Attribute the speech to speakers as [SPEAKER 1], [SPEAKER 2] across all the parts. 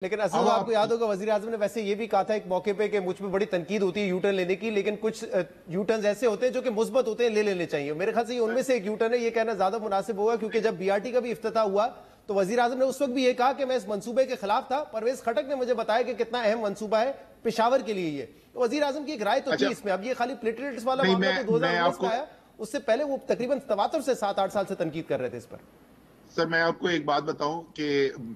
[SPEAKER 1] लेकिन असल में आपको याद होगा वजीर आजम ने वैसे ये भी कहा था एक मौके पे कि मुझ पे बड़ी तनकीद होती है यू टर्न लेने की, लेकिन कुछ यू टर्न ऐसे होते हैं जो कि मुस्बत होते हैं, ले लेने चाहिए। मेरे ख्याल से ये उनमें से एक यू टर्न है। ये कहना ज्यादा मुनासिब होगा क्योंकि जब बीआरटी का भी इफ्तिताह हुआ तो वजीर आजम ने उस वक्त भी ये कहा कि मैं इस मंसूबे के खिलाफ था। परवेज खटक ने मुझे बताया कि कितना अहम मंसूबा है पेशावर के लिए। ये तो वजीर आजम की एक राय तो थी इसमें। अब ये खाली प्लेटलेट्स वाला मामला तो 2019 का आया, उससे पहले वो तकरीबन तवातुर से 7-8 साल से तनकीद कर रहे थे इस पर।
[SPEAKER 2] सर मैं आपको एक बात बताऊं कि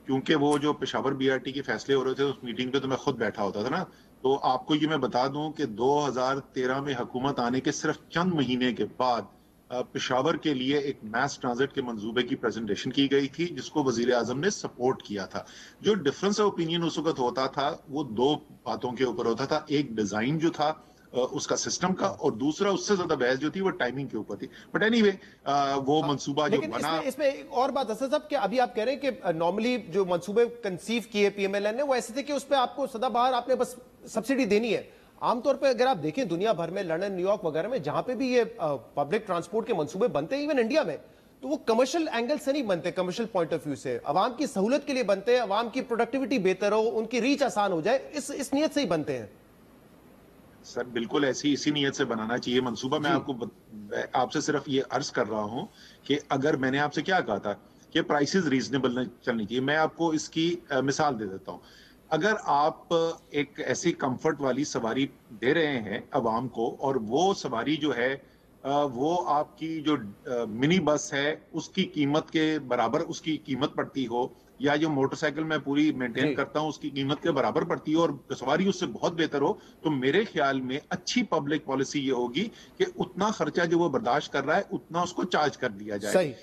[SPEAKER 2] क्योंकि वो जो पेशावर बीआरटी के फैसले हो रहे थे उस मीटिंग पे तो मैं खुद बैठा होता था ना, तो आपको ये मैं बता दूं कि 2013 में हुकूमत आने के सिर्फ चंद महीने के बाद पेशावर के लिए एक मैस ट्रांजिट के मंसूबे की प्रेजेंटेशन की गई थी जिसको वजीर आजम ने सपोर्ट किया था। जो डिफरेंस ऑफ ओपिनियन उस वक्त होता था वो दो बातों के ऊपर होता था, एक डिजाइन जो था उसका सिस्टम का, और दूसरा उससे ज्यादा बहस जो थी वो टाइमिंग के ऊपर थी। बट एनीवे वो मंसूबा जो बना।
[SPEAKER 1] इसमें एक और बात असद साहब कि अभी आप कह रहे हैं कि नॉर्मली जो मंसूबे कंसीव किए पीएमएलएन ने वो ऐसे थे कि उस पर आपको सदाबहार आपने बस सब्सिडी देनी है। आमतौर पर अगर आप देखें दुनिया भर में, लंदन, न्यूयॉर्क वगैरह में जहां पे भी ये पब्लिक ट्रांसपोर्ट के मंसूबे बनते हैं, इवन इंडिया में, तो वो कमर्शियल एंगल से नहीं बनते। कमर्शियल पॉइंट ऑफ व्यू से अवाम की सहूलत के लिए बनते हैं, अवाम की प्रोडक्टिविटी बेहतर हो, उनकी रीच आसान हो जाए, इस नियत से ही बनते हैं।
[SPEAKER 2] सर बिल्कुल ऐसी इसी नियत से बनाना चाहिए मंसूबा। मैं आपसे सिर्फ ये अर्ज कर रहा हूं कि अगर मैंने आपसे क्या कहा था कि प्राइसेस रीजनेबल चलनी चाहिए, मैं आपको इसकी मिसाल दे देता हूं। अगर आप एक ऐसी कंफर्ट वाली सवारी दे रहे हैं अवाम को और वो सवारी जो है वो आपकी जो मिनी बस है उसकी कीमत के बराबर उसकी कीमत पड़ती हो, या जो मोटरसाइकिल मैं पूरी मेंटेन करता हूं उसकी कीमत के बराबर पड़ती हो और सवारी उससे बहुत बेहतर हो, तो मेरे ख्याल में अच्छी पब्लिक पॉलिसी ये होगी कि उतना खर्चा जो वो बर्दाश्त कर रहा है उतना उसको चार्ज कर दिया जाए।
[SPEAKER 1] सही।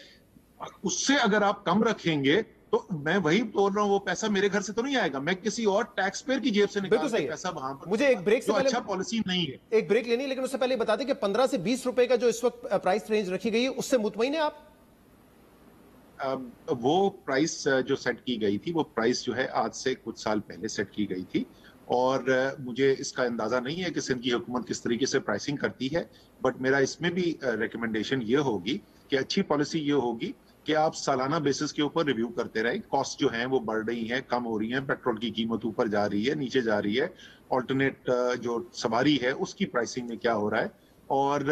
[SPEAKER 2] उससे अगर आप कम रखेंगे तो मैं वही बोल रहा हूँ, वो पैसा मेरे घर से तो नहीं आएगा, मैं किसी और टैक्स पेयर की जेब से निकाल के पैसा वहां पर।
[SPEAKER 1] मुझे एक ब्रेक से पहले
[SPEAKER 2] अच्छा पॉलिसी नहीं है।
[SPEAKER 1] एक ब्रेक लेनी, लेकिन उससे पहले बता दें कि 15 से 20 रुपए का जो इस वक्त प्राइस रेंज रखी गई है उससे मुतमईन है आप?
[SPEAKER 2] वो प्राइस जो सेट की गई थी वो प्राइस जो है आज से कुछ साल पहले सेट की गई थी, और मुझे इसका अंदाजा नहीं है कि सिंध की हुकूमत किस तरीके से प्राइसिंग करती है। बट मेरा इसमें भी रिकमेंडेशन ये होगी कि अच्छी पॉलिसी ये होगी कि आप सालाना बेसिस के ऊपर रिव्यू करते रहे। कॉस्ट जो है वो बढ़ रही है, कम हो रही है, पेट्रोल की कीमत ऊपर जा रही है, नीचे जा रही है, ऑल्टरनेट जो सवारी है उसकी प्राइसिंग में क्या हो रहा है, और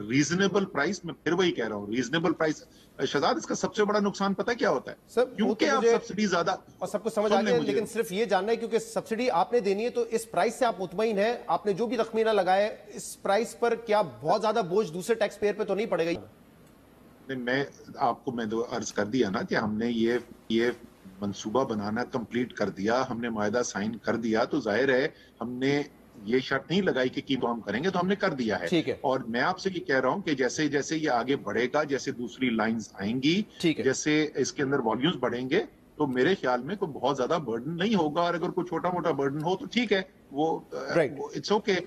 [SPEAKER 2] रीजनेबल प्राइस। मैं फिर वही कह रहा हूँ, रीजनेबल प्राइस। शहजाद, इसका सबसे बड़ा नुकसान पता है क्या होता है?
[SPEAKER 1] सर
[SPEAKER 2] क्योंकि आप सब्सिडी ज्यादा,
[SPEAKER 1] और सबको समझ आ गया, लेकिन सिर्फ ये जानना है क्योंकि सब्सिडी आपने देनी है तो इस प्राइस से आप मुतमईन है? आपने जो भी तखमीना लगाया इस प्राइस पर क्या बहुत ज्यादा बोझ दूसरे टैक्स पेयर पे तो नहीं पड़ेगा?
[SPEAKER 2] मैं आपको तो अर्ज कर दिया ना कि हमने ये मंसूबा बनाना कंप्लीट कर दिया, हमने मायदा साइन कर दिया, तो जाहिर है हमने ये शर्त नहीं लगाई कि तो हम करेंगे, तो हमने कर दिया है।
[SPEAKER 1] ठीक है।
[SPEAKER 2] और मैं आपसे ये कह रहा हूं कि जैसे जैसे ये आगे बढ़ेगा, जैसे दूसरी लाइंस आएंगी, जैसे इसके अंदर वॉल्यूम्स बढ़ेंगे, तो मेरे ख्याल में कोई बहुत ज्यादा बर्डन नहीं होगा। और अगर कोई छोटा मोटा बर्डन हो तो ठीक है, वो इट्स ओके।